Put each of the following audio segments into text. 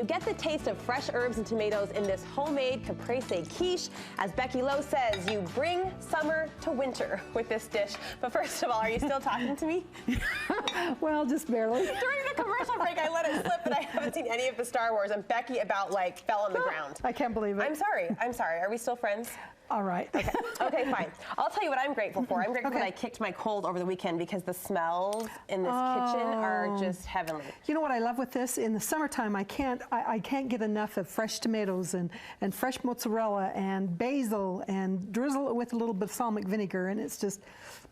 You get the taste of fresh herbs and tomatoes in this homemade Caprese Quiche. As Becky Low says, you bring summer to winter with this dish. But first of all, are you still talking to me? Well, just barely. During the commercial break, I let it slip that I haven't seen any of the Star Wars, and Becky about like fell on the ground. I can't believe it. I'm sorry. I'm sorry. Are we still friends? All right. Okay. Okay, fine. I'll tell you what I'm grateful for. I'm grateful that I kicked my cold over the weekend because the smells in this kitchen are just heavenly. You know what I love with this? In the summertime, I can't get enough of fresh tomatoes and fresh mozzarella and basil and drizzle it with a little balsamic vinegar, and it's just,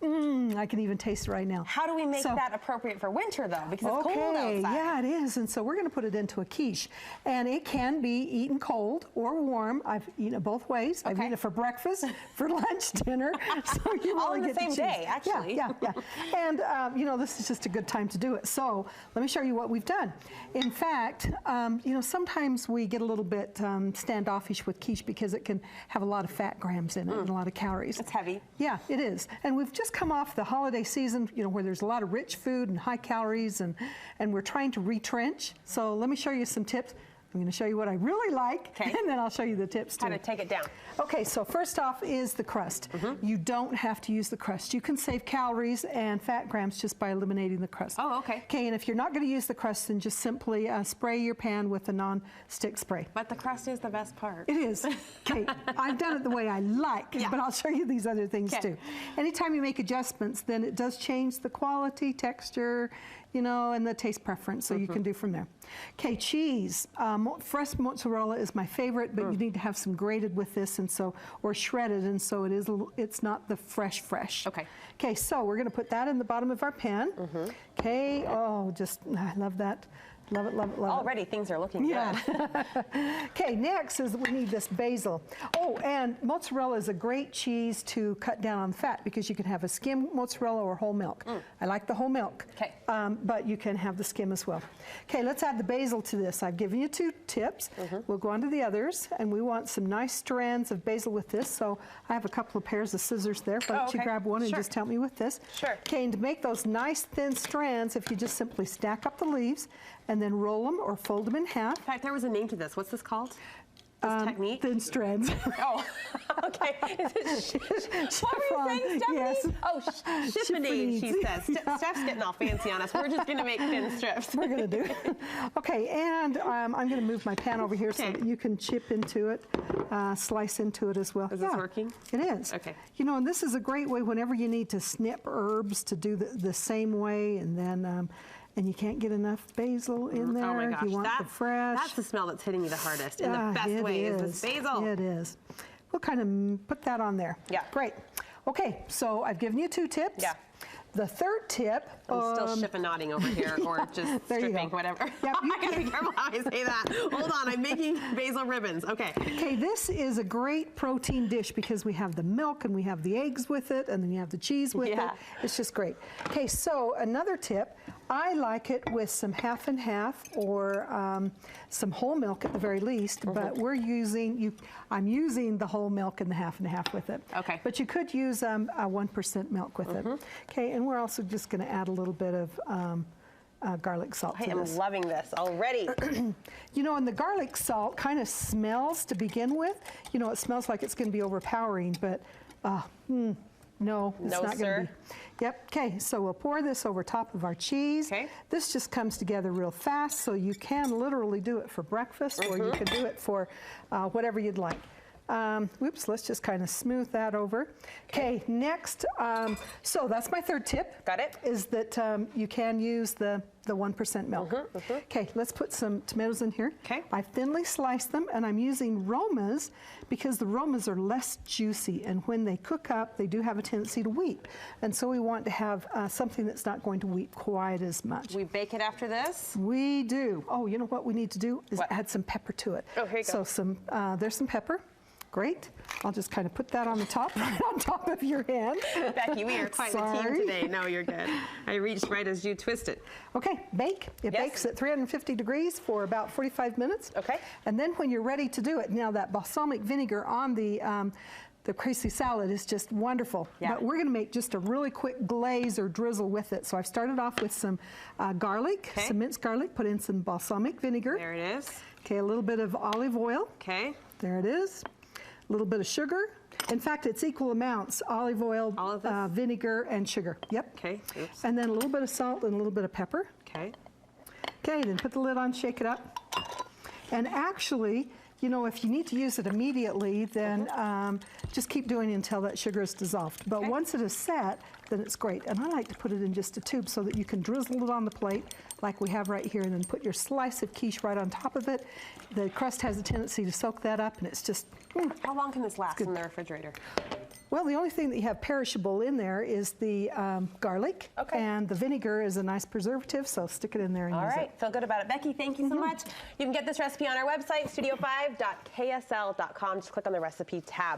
I can even taste it right now. How do we make that appropriate for winter, though? Because it's cold outside. Yeah, it is. And so we're going to put it into a quiche. And it can be eaten cold or warm. I've eaten it both ways. I've eaten it for breakfast, for lunch, dinner. So you all really in the same day, actually. Yeah. And, you know, this is just a good time to do it. So let me show you what we've done. In fact, you know, sometimes we get a little bit standoffish with quiche because it can have a lot of fat grams in it and a lot of calories. It's heavy. Yeah, it is. And we've just come off the holiday season, you know, where there's a lot of rich food and high calories, and we're trying to retrench. So let me show you some tips. I'm going to show you what I really like, and then I'll show you the tips too. How to take it down. Okay, so first off is the crust. You don't have to use the crust. You can save calories and fat grams just by eliminating the crust. Oh, okay. Okay, and if you're not going to use the crust, then just simply spray your pan with a non-stick spray. But the crust is the best part. It is. Okay, I've done it the way I like, but I'll show you these other things too. Anytime you make adjustments, then it does change the quality, texture, you know, and the taste preference, so you can do from there. Okay, cheese. Fresh mozzarella is my favorite, but you need to have some grated with this, and so, or shredded, and so it is. It's not the fresh. Okay. Okay, so we're going to put that in the bottom of our pan. Okay. Oh, just I love that. Love it, love it, love it. Already things are looking good. Okay, next is we need this basil. Oh, and mozzarella is a great cheese to cut down on fat because you can have a skim mozzarella or whole milk. I like the whole milk, but you can have the skim as well. Okay, let's add the basil to this. I've given you 2 tips. We'll go on to the others, and we want some nice strands of basil with this, so I have a couple of pairs of scissors there. Why don't you grab one and just help me with this? Okay, and to make those nice thin strands, if you just simply stack up the leaves and then roll them or fold them in half. In fact, there was a name to this. What's this called? This technique? Thin strands. Oh, okay. Is it what were you saying, Stephanie? Yes. Oh, chiffonade, she says. Steph's getting all fancy on us. We're just going to make thin strips. We're going to do it. Okay, and I'm going to move my pan over here so that you can chip into it, slice into it as well. Is this working? It is. Okay. You know, and this is a great way whenever you need to snip herbs to do the same way, and then and you can't get enough basil in there. Oh my gosh, you want the fresh. That's the smell that's hitting me the hardest in the best way is this basil. It is. We'll kind of put that on there. Yeah. Great. Okay, so I've given you 2 tips. Yeah. The third tip. I'm still chiffonading over here, or just stripping, whatever. Yep, I gotta be careful how I say that. Hold on, I'm making basil ribbons. Okay. Okay, this is a great protein dish because we have the milk and we have the eggs with it, and then you have the cheese with it. It's just great. Okay, so another tip. I like it with some half and half, or some whole milk at the very least. But we're using I'm using the whole milk and the half and half with it. Okay. But you could use a 1% milk with it. Okay, and we're also just going to add a little bit of garlic salt to this. I am loving this already. You know, and the garlic salt kind of smells to begin with. You know, it smells like it's going to be overpowering, but no, it's not going to be. Yep. Okay, so we'll pour this over top of our cheese. Okay. This just comes together real fast, so you can literally do it for breakfast, or you can do it for whatever you'd like. Whoops, let's just kind of smooth that over. Okay, next, so that's my third tip. Got it. Is that you can use the 1% milk. Okay, let's put some tomatoes in here. Okay. I've thinly sliced them, and I'm using Romas because the Romas are less juicy, and when they cook up, they do have a tendency to weep. And so we want to have something that's not going to weep quite as much. We bake it after this? We do. Oh, you know what we need to do is add some pepper to it. Oh, here you go. So there's some pepper. Great. I'll just kind of put that on the top, right on top of your hand. Becky, we are quite the team today. No, you're good. I reached right as you twisted. Okay, bake. It bakes at 350 degrees for about 45 minutes. Okay. And then when you're ready to do it, now that balsamic vinegar on the Caprese salad is just wonderful. Yeah. But we're going to make just a really quick glaze or drizzle with it. So I've started off with some garlic, some minced garlic, put in some balsamic vinegar. There it is. Okay, a little bit of olive oil. Okay. There it is. A little bit of sugar. In fact, it's equal amounts, olive oil, vinegar, and sugar. Yep. Okay. Oops. And then a little bit of salt and a little bit of pepper. Okay. Okay, then put the lid on, shake it up. And actually, you know, if you need to use it immediately, then just keep doing it until that sugar is dissolved. But once it is set, then it's great. And I like to put it in just a tube so that you can drizzle it on the plate like we have right here, and then put your slice of quiche right on top of it. The crust has a tendency to soak that up, and it's just... How long can this last in the refrigerator? Well, the only thing that you have perishable in there is the garlic, and the vinegar is a nice preservative, so stick it in there and use it. All right, feel good about it. Becky, thank you so much. You can get this recipe on our website, studio5.ksl.com. Just click on the recipe tab.